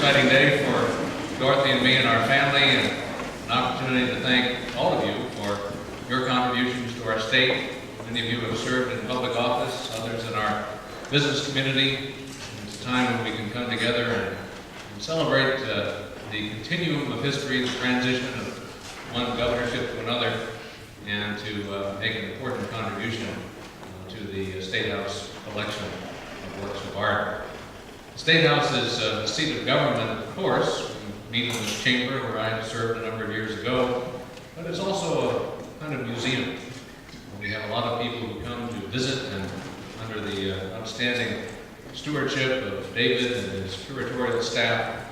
exciting day for Dorothy and me and our family, and an opportunity to thank all of you for your contributions to our state. Many of you have served in public office, others in our business community. It's a time when we can come together and celebrate the continuum of history, the transition of one governorship to another, and to make an important contribution to the Statehouse collection of works of art. The Statehouse is the seat of government, of course. We meet in this chamber where I served a number of years ago, but it's also a kind of museum. We have a lot of people who come to visit, and under the outstanding stewardship of David and his curatorial staff,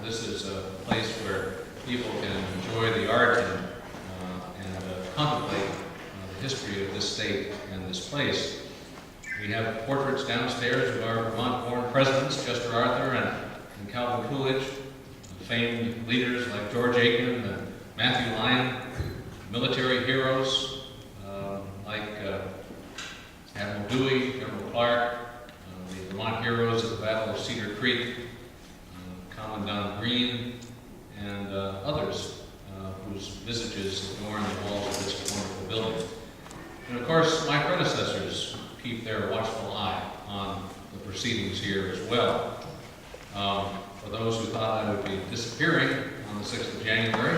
this is a place where people can enjoy the art and contemplate the history of this state and this place. We have portraits downstairs of our Vermont-born presidents, Chester Arthur and Calvin Coolidge, famed leaders like George Aiken and Matthew Lyon, military heroes like Admiral Dewey, Admiral Clark, the Vermont heroes of the Battle of Cedar Creek, Commandant Green, and others whose visages adorn the walls of this wonderful building. And of course, my predecessors keep their watchful eye on the proceedings here as well. For those who thought I would be disappearing on the 6th of January,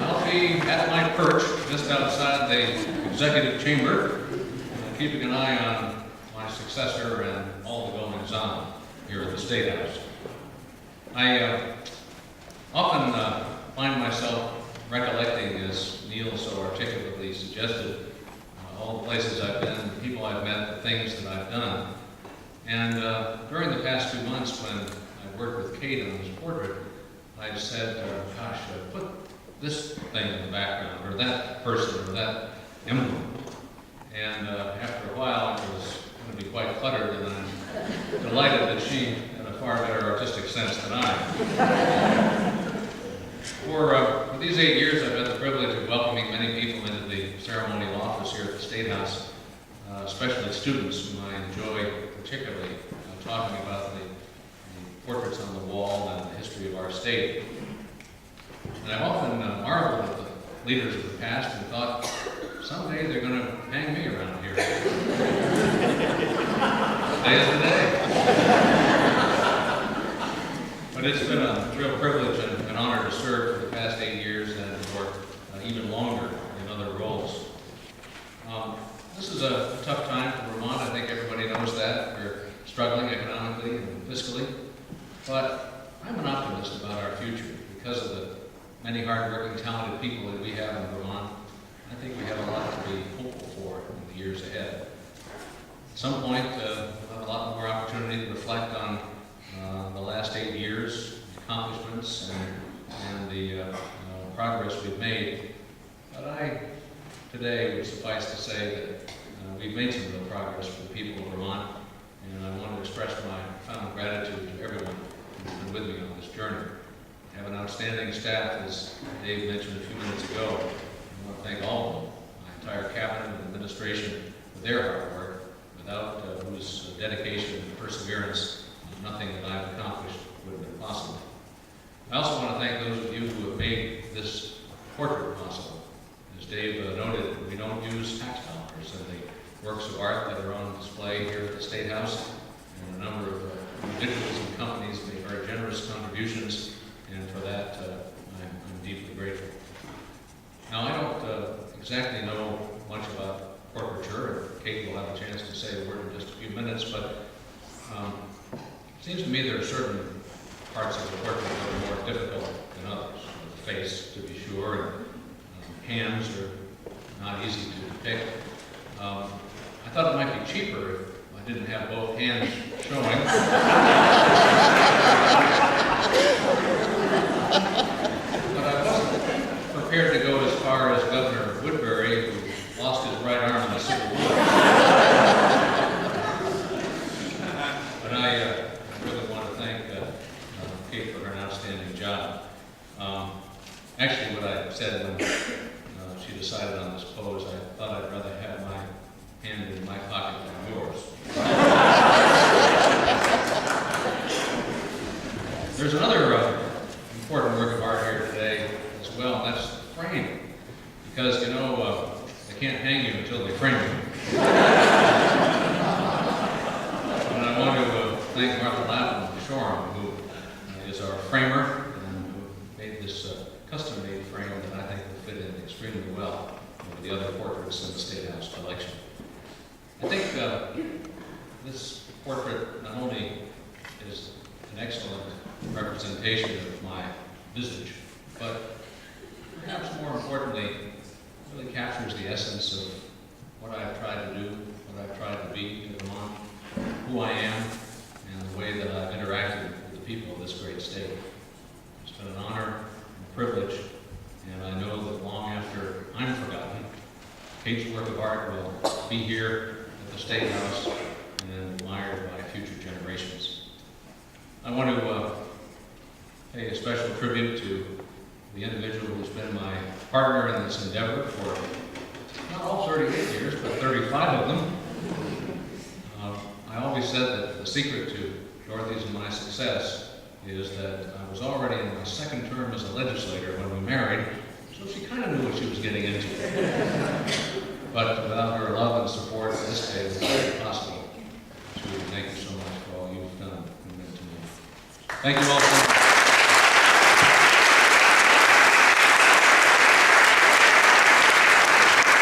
I'll be at my perch just outside the executive chamber, keeping an eye on my successor and all the goings-on here at the Statehouse. I often find myself recollecting, as Neil so articulately suggested, all the places I've been, the people I've met, the things that I've done. And during the past 2 months when I worked with Kate on this portrait, I said, gosh, put this thing in the background, or that person, or that emblem. And after a while, it was going to be quite cluttered, and I'm delighted that she had a far better artistic sense than I. For these 8 years, I've had the privilege of welcoming many people into the ceremonial office here at the Statehouse, especially students whom I enjoy particularly talking about the portraits on the wall and the history of our state. And I've often marveled at the leaders of the past and thought, someday they're going to hang me around here. Today is the day. But it's been a real privilege and an honor to serve for the past 8 years and for even longer in other roles. This is a tough time for Vermont. I think everybody knows that. We're struggling economically and fiscally. But I'm an optimist about our future because of the many hard-working, talented people that we have in Vermont. I think we have a lot to be hopeful for in the years ahead. At some point, we'll have a lot more opportunity to reflect on the last 8 years, the accomplishments, and the progress we've made. But today would suffice to say that we've made some real progress for the people of Vermont, and I want to express my profound gratitude to everyone who's been with me on this journey. I have an outstanding staff, as Dave mentioned a few minutes ago. I want to thank all of them, my entire cabinet and administration, for their hard work, without whose dedication and perseverance, nothing that I've accomplished would have been possible. I also want to thank those of you who have made this portrait possible. As Dave noted, we don't use tax dollars, and the works of art that are on display here at the Statehouse, and a number of individuals and companies made very generous contributions, and for that I'm deeply grateful. Now, I don't exactly know much about portraiture. Kate will have a chance to say a word in just a few minutes, but it seems to me there are certain parts of the portrait that are more difficult than others. The face, to be sure, and hands are not easy to depict. I thought it might be cheaper if I didn't have both hands showing. But I wasn't prepared to go as far as Governor Woodbury, who lost his right arm in the Civil War. But I really want to thank Kate for her outstanding job. Actually, what I said when she decided on this pose, I thought I'd rather have my hand in my pocket than yours. There's another important work of art here today as well, and that's the frame. Because, you know, they can't hang you until they frame you. And I want to thank Martha Lapham Shoreham, who is our framer and who made this custom-made frame that I think will fit in extremely well with the other portraits in the Statehouse collection. I think this portrait not only is an excellent representation of my visage, but perhaps more importantly, really captures the essence of what I've tried to do, what I've tried to be in Vermont, who I am, and the way that I've interacted with the people of this great state. It's been an honor and privilege, and I know that long after I'm forgotten, Kate's work of art will be here at the State House and admired by future generations. I want to pay a special tribute to the individual who's been my partner in this endeavor for not all 38 years, but 35 of them. I always said that the secret to Dorothy's and my success is that I was already in my second term as a legislator when we married, so she kind of knew what she was getting into. But without her love and support, this day would be possible. Julie, thank you so much for all you've done and meant to me. Thank you all so much.